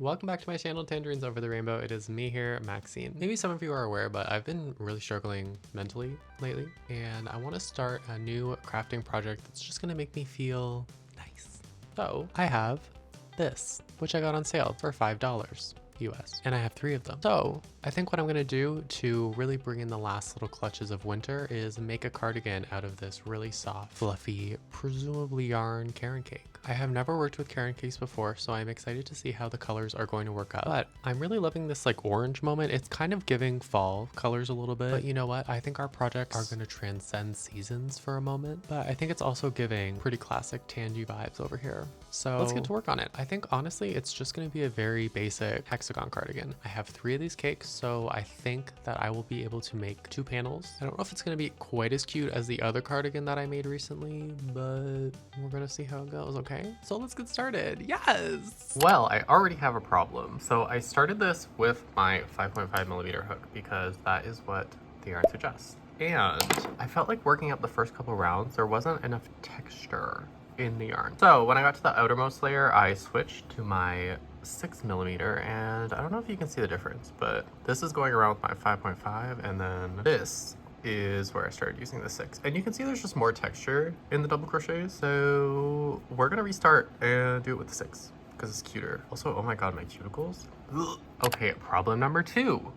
Welcome back to my channel, Tangerines Over the Rainbow. It is me here, Maxine. Maybe some of you are aware, but I've been really struggling mentally lately, and I want to start a new crafting project that's just going to make me feel nice. So I have this, which I got on sale for $5 US, and I have 3 of them. So I think what I'm gonna do to really bring in the last little clutches of winter is make a cardigan out of this really soft, fluffy, presumably yarn Caron cake. I have never worked with Caron cakes before, so I'm excited to see how the colors are going to work out. But I'm really loving this like orange moment. It's kind of giving fall colors a little bit, but you know what? I think our projects are gonna transcend seasons for a moment, but I think it's also giving pretty classic tangy vibes over here. So let's get to work on it. I think honestly, it's just gonna be a very basic hexagon cardigan. I have 3 of these cakes, so I think that I will be able to make 2 panels. I don't know if it's gonna be quite as cute as the other cardigan that I made recently, but we're gonna see how it goes, okay? So let's get started. Yes! Well, I already have a problem. So I started this with my 5.5mm hook because that is what the yarn suggests. And I felt like working up the first couple rounds, there wasn't enough texture in the yarn. So when I got to the outermost layer, I switched to my 6mm, and I don't know if you can see the difference, but this is going around with my 5.5, and then this is where I started using the 6. And you can see there's just more texture in the double crochets. So we're gonna restart and do it with the 6 because it's cuter. Also, oh my god, my cuticles. Ugh. Okay, problem number 2.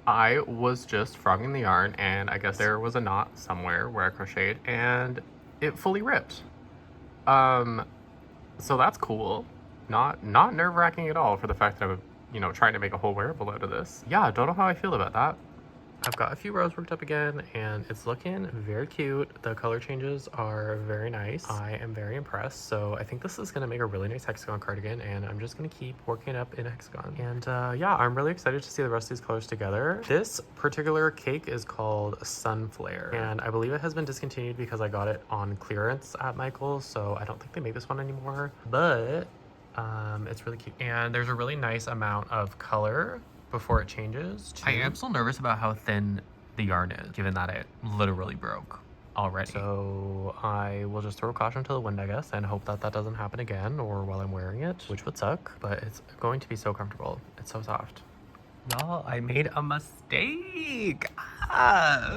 I was just frogging the yarn, and I guess there was a knot somewhere where I crocheted, and it fully ripped. So that's cool. Not nerve-wracking at all for the fact that I'm, trying to make a whole wearable out of this. Yeah, don't know how I feel about that. I've got a few rows worked up again, and it's looking very cute. The color changes are very nice. I am very impressed. So I think this is gonna make a really nice hexagon cardigan, and I'm just gonna keep working up in hexagon. And yeah, I'm really excited to see the rest of these colors together. This particular cake is called Sunflare, and I believe it has been discontinued because I got it on clearance at Michael's, so I don't think they make this one anymore, but it's really cute. And there's a really nice amount of color before it changes too. I am still nervous about how thin the yarn is, given that it literally broke already. So I will just throw caution to the wind, I guess, and hope that that doesn't happen again or while I'm wearing it, which would suck, but it's going to be so comfortable. It's so soft. Y'all, I made a mistake.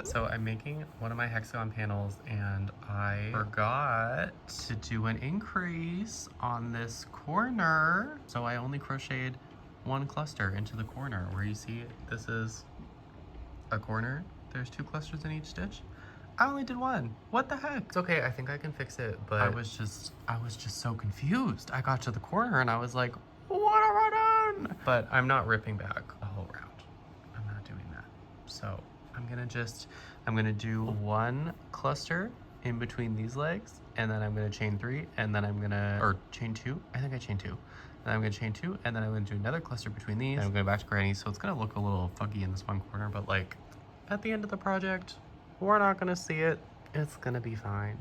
So I'm making one of my hexagon panels, and I forgot to do an increase on this corner. So I only crocheted 1 cluster into the corner where you see this is a corner. There's 2 clusters in each stitch. I only did 1. What the heck? It's okay, I think I can fix it, but I was just so confused. I got to the corner and I was like, what have I done? But I'm not ripping back the whole round. I'm not doing that. So I'm gonna do 1 cluster in between these legs, and then I'm gonna chain 3, and then I'm gonna, or chain 2. I think I chain 2. Then I'm gonna chain 2, and then I'm gonna do another cluster between these, and I'm going back to granny. So it's gonna look a little funky in this one corner, but like at the end of the project, we're not gonna see it. It's gonna be fine.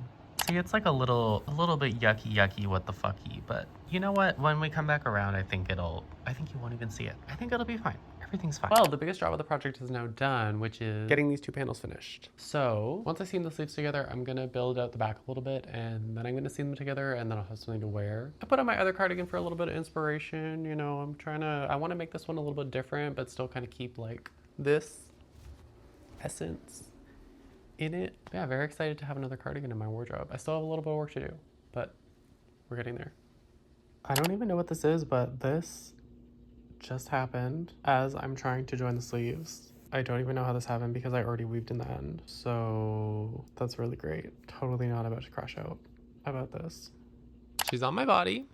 See, it's like a little bit yucky what the fucky, but you know what? When we come back around, I think you won't even see it. I think it'll be fine. Everything's fine. Well, the biggest job of the project is now done, which is getting these 2 panels finished. So once I seam the sleeves together, I'm gonna build out the back a little bit, and then I'm gonna seam them together, and then I'll have something to wear. I put on my other cardigan for a little bit of inspiration. I wanna make this one a little bit different, but still kind of keep like this essence in it. Yeah, very excited to have another cardigan in my wardrobe. I still have a little bit of work to do, but we're getting there. I don't even know what this is, but this just happened as I'm trying to join the sleeves. I don't even know how this happened because I already weaved in the end. So that's really great. Totally not about to crash out about this. She's on my body.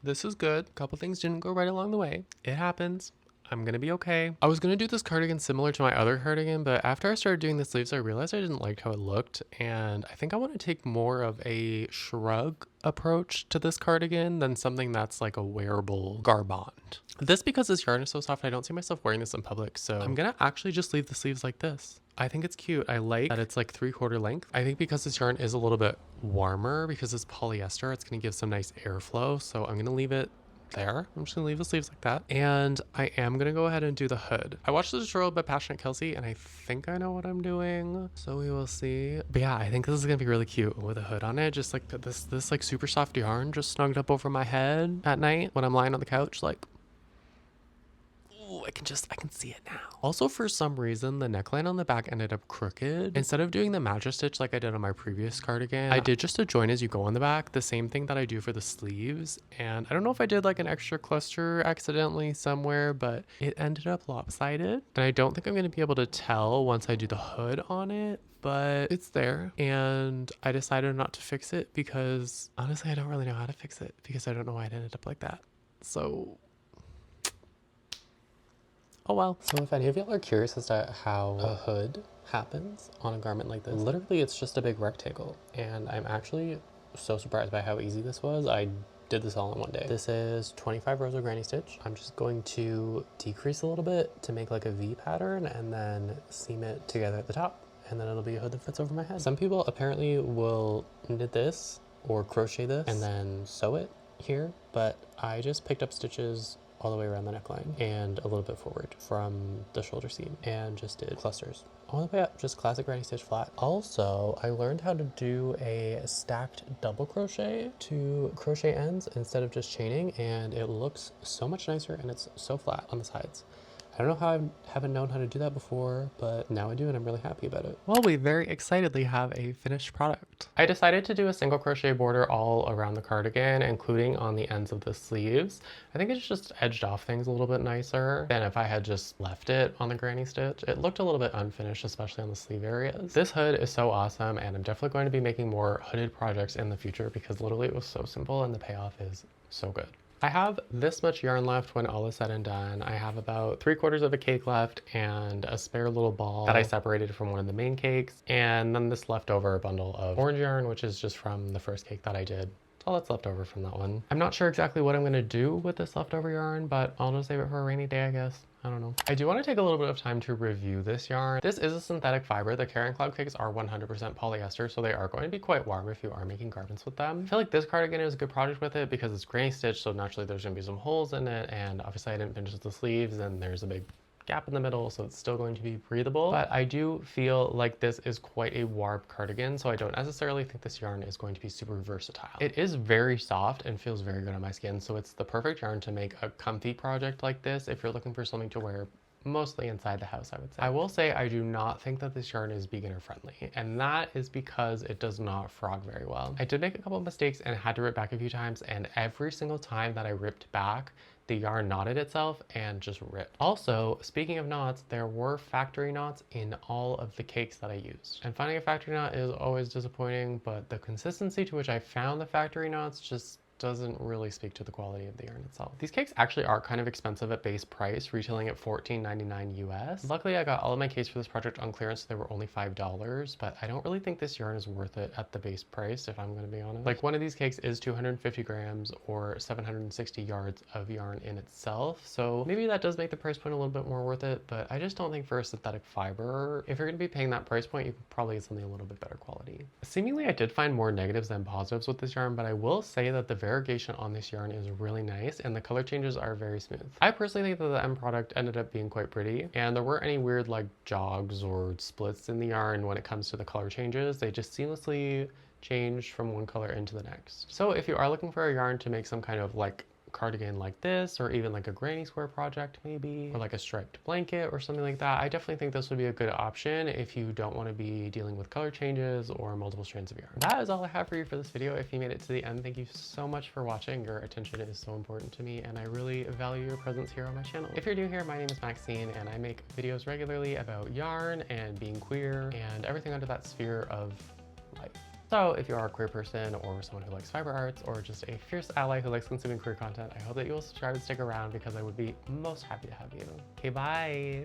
This is good. A couple things didn't go right along the way. It happens. I'm gonna be okay. I was gonna do this cardigan similar to my other cardigan, but after I started doing the sleeves, I realized I didn't like how it looked, and I think I want to take more of a shrug approach to this cardigan than something that's like a wearable garband. This, because this yarn is so soft, I don't see myself wearing this in public, so I'm gonna actually just leave the sleeves like this. I think it's cute. I like that it's like 3/4 length. I think because this yarn is a little bit warmer, because it's polyester, it's gonna give some nice airflow, so I'm gonna leave it there. I'm just gonna leave the sleeves like that, and I am gonna go ahead and do the hood. I watched the tutorial by Passionate Kelsey, and I think I know what I'm doing, so we will see. But yeah, I think this is gonna be really cute with a hood on it, just like this like super soft yarn just snugged up over my head at night when I'm lying on the couch, like Oh, I can see it now. Also, for some reason, the neckline on the back ended up crooked. Instead of doing the mattress stitch like I did on my previous cardigan, I did just a join as you go on the back, the same thing that I do for the sleeves. And I don't know if I did like an extra cluster accidentally somewhere, but it ended up lopsided. And I don't think I'm going to be able to tell once I do the hood on it, but it's there. And I decided not to fix it because honestly, I don't really know how to fix it because I don't know why it ended up like that. So oh well. So if any of y'all are curious as to how a hood happens on a garment like this, literally it's just a big rectangle. And I'm actually so surprised by how easy this was. I did this all in one day. This is 25 rows of granny stitch. I'm just going to decrease a little bit to make like a V pattern and then seam it together at the top. And then it'll be a hood that fits over my head. Some people apparently will knit this or crochet this and then sew it here, but I just picked up stitches all the way around the neckline and a little bit forward from the shoulder seam and just did clusters all the way up, just classic granny stitch flat. Also, I learned how to do a stacked double crochet to crochet ends instead of just chaining, and it looks so much nicer and it's so flat on the sides. I don't know how I haven't known how to do that before, but now I do and I'm really happy about it. Well, we very excitedly have a finished product. I decided to do a single crochet border all around the cardigan, including on the ends of the sleeves. I think it's just edged off things a little bit nicer than if I had just left it on the granny stitch. It looked a little bit unfinished, especially on the sleeve areas. This hood is so awesome, and I'm definitely going to be making more hooded projects in the future because literally it was so simple and the payoff is so good. I have this much yarn left when all is said and done. I have about 3/4 of a cake left and a spare little ball that I separated from one of the main cakes, and then this leftover bundle of orange yarn, which is just from the first cake that I did. All that's left over from that one. I'm not sure exactly what I'm gonna do with this leftover yarn, but I'll just save it for a rainy day, I guess. I don't know. I do want to take a little bit of time to review this yarn. This is a synthetic fiber. The Caron Cloud Cakes are 100% polyester, so they are going to be quite warm if you are making garments with them. I feel like this cardigan is a good project with it because it's granny stitched, so naturally there's going to be some holes in it, and obviously I didn't finish the sleeves, and there's a big gap in the middle, so it's still going to be breathable. But I do feel like this is quite a warm cardigan, so I don't necessarily think this yarn is going to be super versatile. It is very soft and feels very good on my skin, so it's the perfect yarn to make a comfy project like this if you're looking for something to wear mostly inside the house, I would say. I will say I do not think that this yarn is beginner friendly, and that is because it does not frog very well. I did make a couple of mistakes and had to rip back a few times, and every single time that I ripped back, the yarn knotted itself and just ripped. Also, speaking of knots, there were factory knots in all of the cakes that I used. And finding a factory knot is always disappointing, but the consistency to which I found the factory knots just doesn't really speak to the quality of the yarn itself. These cakes actually are kind of expensive at base price, retailing at $14.99 US. Luckily, I got all of my cakes for this project on clearance, so they were only $5, but I don't really think this yarn is worth it at the base price, if I'm gonna be honest. Like, one of these cakes is 250 grams or 760 yards of yarn in itself, so maybe that does make the price point a little bit more worth it, but I just don't think for a synthetic fiber, if you're gonna be paying that price point, you could probably get something a little bit better quality. Seemingly, I did find more negatives than positives with this yarn, but I will say that the variegation on this yarn is really nice and the color changes are very smooth. I personally think that the end product ended up being quite pretty, and there weren't any weird like jogs or splits in the yarn when it comes to the color changes. They just seamlessly changed from one color into the next. So if you are looking for a yarn to make some kind of like cardigan like this, or even like a granny square project maybe, or like a striped blanket or something like that, I definitely think this would be a good option if you don't want to be dealing with color changes or multiple strands of yarn. That is all I have for you for this video. If you made it to the end, thank you so much for watching. Your attention is so important to me, and I really value your presence here on my channel. If you're new here, my name is Maxine, and I make videos regularly about yarn and being queer and everything under that sphere of life. So if you are a queer person or someone who likes fiber arts or just a fierce ally who likes consuming queer content, I hope that you will subscribe and stick around because I would be most happy to have you. Okay, bye.